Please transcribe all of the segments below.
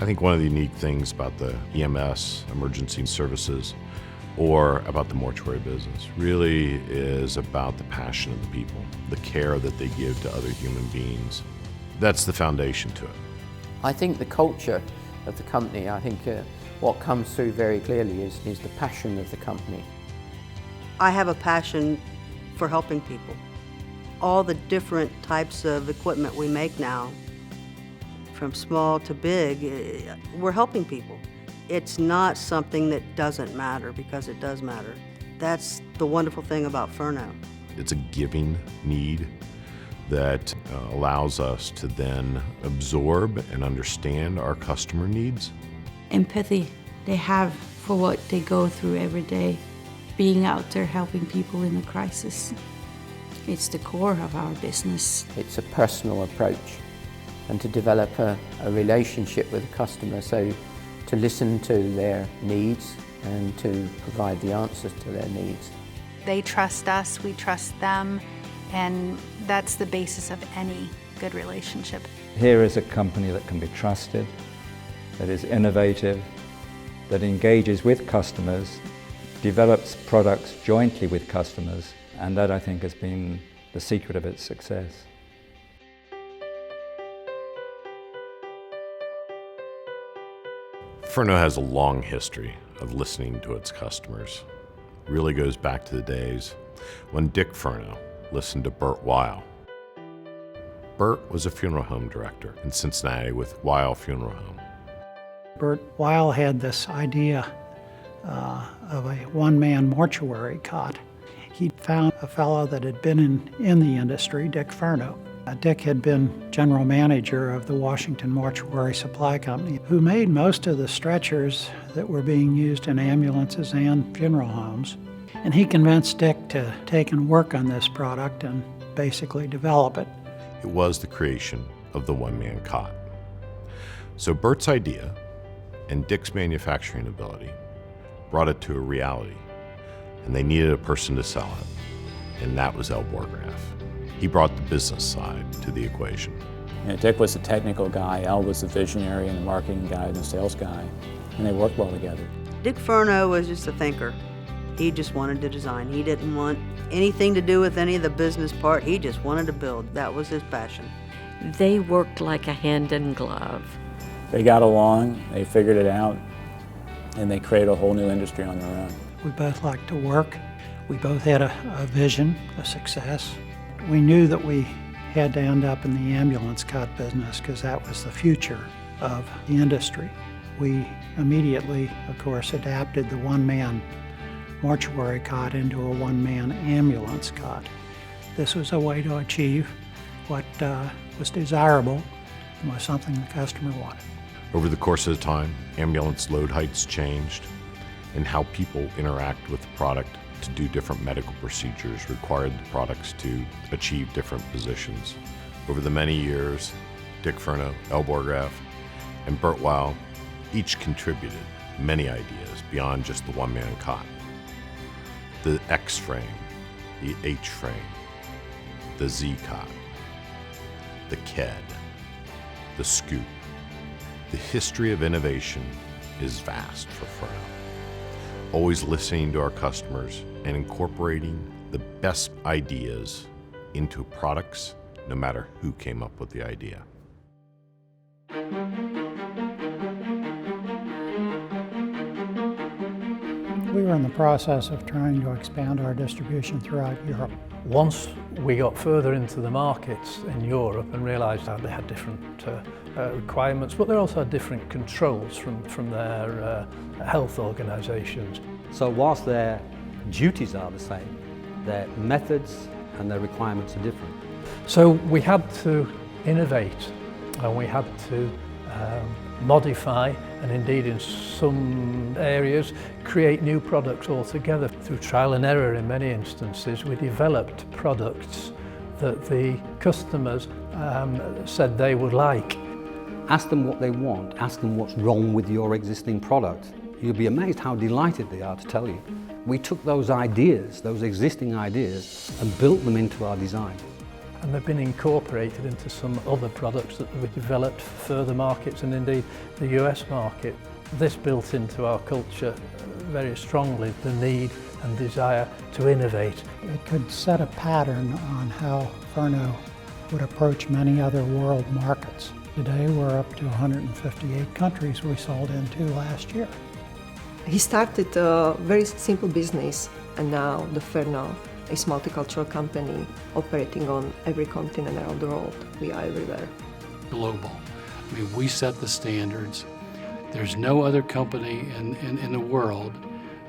I think one of the unique things about the EMS, emergency services, or about the mortuary business really is about the passion of the people, the care that they give to other human beings. That's the foundation to it. I think the culture of the company, what comes through very clearly is the passion of the company. I have a passion for helping people. All the different types of equipment we make now, from small to big, we're helping people. It's not something that doesn't matter, because it does matter. That's the wonderful thing about Ferno. It's a giving need that allows us to then absorb and understand our customer needs. Empathy they have for what they go through every day, being out there helping people in a crisis. It's the core of our business. It's a personal approach, and to develop a relationship with the customer, so to listen to their needs and to provide the answers to their needs. They trust us, we trust them, and that's the basis of any good relationship. Here is a company that can be trusted, that is innovative, that engages with customers, develops products jointly with customers, and that I think has been the secret of its success. Ferno has a long history of listening to its customers. It really goes back to the days when Dick Ferno listened to Bert Weil. Bert was a funeral home director in Cincinnati with Weil Funeral Home. Bert Weil had this idea of a one-man mortuary cot. He found a fellow that had been in the industry, Dick Ferno. Dick had been general manager of the Washington Mortuary Supply Company, who made most of the stretchers that were being used in ambulances and funeral homes. And he convinced Dick to take and work on this product and basically develop it. It was the creation of the one-man cot. So Bert's idea and Dick's manufacturing ability brought it to a reality, and they needed a person to sell it, and that was El Borgraf. He brought the business side to the equation. Dick was the technical guy, El was the visionary and the marketing guy and the sales guy, and they worked well together. Dick Ferno was just a thinker. He just wanted to design. He didn't want anything to do with any of the business part. He just wanted to build. That was his passion. They worked like a hand in glove. They got along, they figured it out, and they created a whole new industry on their own. We both liked to work. We both had a vision, a success. We knew that we had to end up in the ambulance cot business because that was the future of the industry. We immediately, of course, adapted the one-man mortuary cot into a one-man ambulance cot. This was a way to achieve what was desirable and was something the customer wanted. Over the course of time, ambulance load heights changed, and how people interact with the product to do different medical procedures required the products to achieve different positions. Over the many years, Dick Ferno, El Borgraf, and Bert Weil each contributed many ideas beyond just the one-man cot. The X-frame, the H-frame, the Z-cot, the KED, the scoop. The history of innovation is vast for Ferno. Always listening to our customers and incorporating the best ideas into products, no matter who came up with the idea. We were in the process of trying to expand our distribution throughout Europe. Once we got further into the markets in Europe and realised that they had different requirements, but they also had different controls from their health organisations. So whilst their duties are the same, their methods and their requirements are different. So we had to innovate, and we had to modify, and indeed in some areas create new products altogether. Through trial and error in many instances, we developed products that the customers said they would like. Ask them what they want, ask them what's wrong with your existing product. You'll be amazed how delighted they are to tell you. We took those ideas, those existing ideas, and built them into our design. and they've been incorporated into some other products that we developed for further markets and indeed the US market. This built into our culture very strongly the need and desire to innovate. It could set a pattern on how Ferno would approach many other world markets. Today we're up to 158 countries we sold into last year. He started a very simple business, and now the Ferno is a multicultural company operating on every continent around the world. We are everywhere. Global. I mean, we set the standards. There's no other company in the world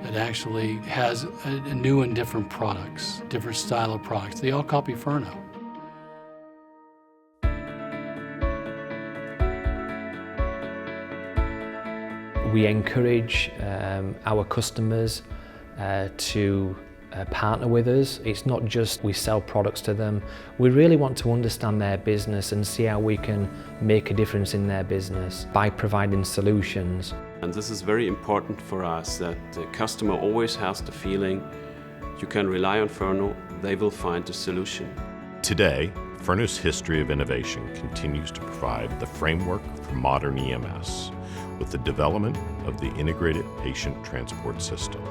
that actually has a new and different products, different style of products. They all copy Ferno. We encourage our customers to partner with us. It's not just we sell products to them. We really want to understand their business and see how we can make a difference in their business by providing solutions. And this is very important for us, that the customer always has the feeling you can rely on Ferno, they will find a solution. Today, Ferno's history of innovation continues to provide the framework for modern EMS with the development of the integrated patient transport system.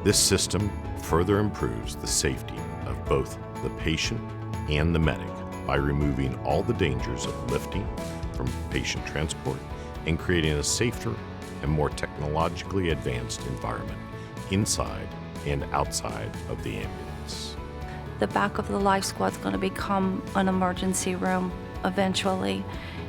This system further improves the safety of both the patient and the medic by removing all the dangers of lifting from patient transport and creating a safer and more technologically advanced environment inside and outside of the ambulance. The back of the life squad is going to become an emergency room eventually,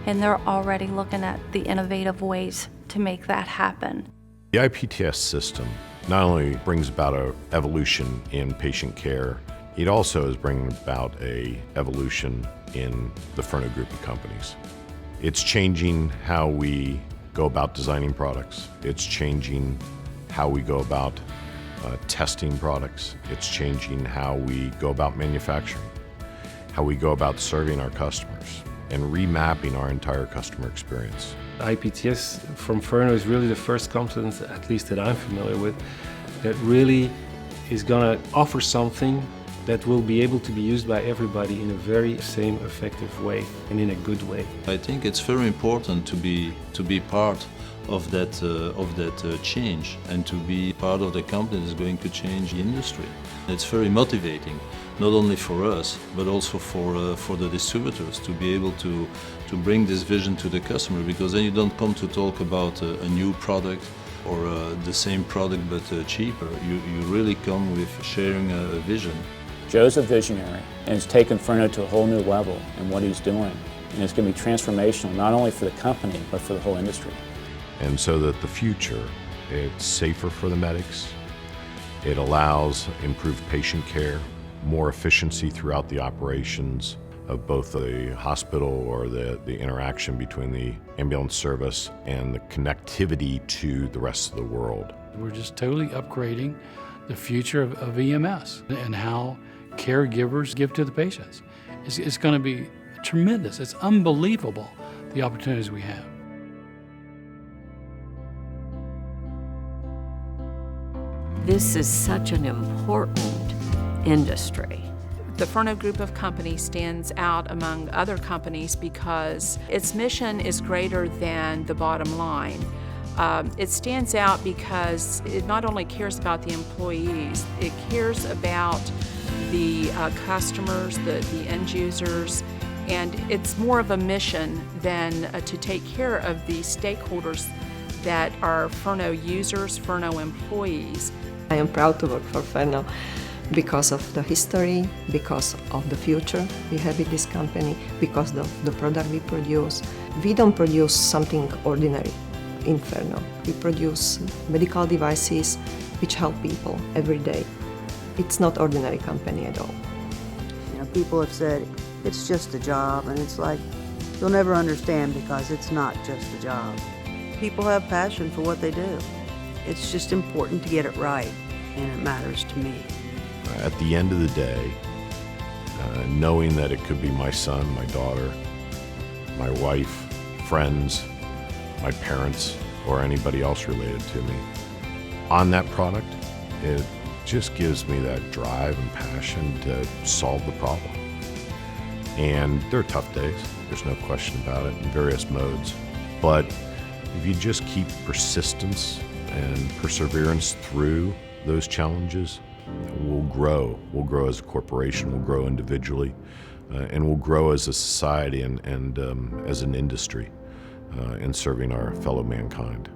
and they're already looking at the innovative ways to make that happen. The IPTS system not only brings about an evolution in patient care, it also is bringing about an evolution in the Ferno group of companies. It's changing how we go about designing products. It's changing how we go about testing products. It's changing how we go about manufacturing, how we go about serving our customers, and remapping our entire customer experience. IPTS from Ferno is really the first competence, at least that I'm familiar with, that really is going to offer something that will be able to be used by everybody in a very same effective way and in a good way. I think it's very important to be part of that change and to be part of the company that is going to change the industry. It's very motivating, not only for us, but also for the distributors to be able to bring this vision to the customer, because then you don't come to talk about a new product or the same product but cheaper. You really come with sharing a vision. Joe's a visionary, and he's taken Ferno to a whole new level in what he's doing. And it's going to be transformational, not only for the company, but for the whole industry. And so that the future, it's safer for the medics, it allows improved patient care, more efficiency throughout the operations of both the hospital or the interaction between the ambulance service and the connectivity to the rest of the world. We're just totally upgrading the future of EMS and how caregivers give to the patients. It's going to be tremendous. It's unbelievable, the opportunities we have. This is such an important industry. The Ferno group of companies stands out among other companies because its mission is greater than the bottom line. It stands out because it not only cares about the employees, it cares about the customers, the end users, and it's more of a mission than to take care of the stakeholders that are Ferno users, Ferno employees. I am proud to work for Ferno because of the history, because of the future we have in this company, because of the product we produce. We don't produce something ordinary in Ferno. We produce medical devices which help people every day. It's not ordinary company at all. You know, people have said it's just a job, and it's like you'll never understand because it's not just a job. People have passion for what they do. It's just important to get it right, and it matters to me. At the end of the day, knowing that it could be my son, my daughter, my wife, friends, my parents, or anybody else related to me, on that product, it just gives me that drive and passion to solve the problem. And there are tough days, there's no question about it, in various modes. But if you just keep persistence and perseverance through those challenges, we'll grow. We'll grow as a corporation, we'll grow individually, and we'll grow as a society and as an industry in serving our fellow mankind.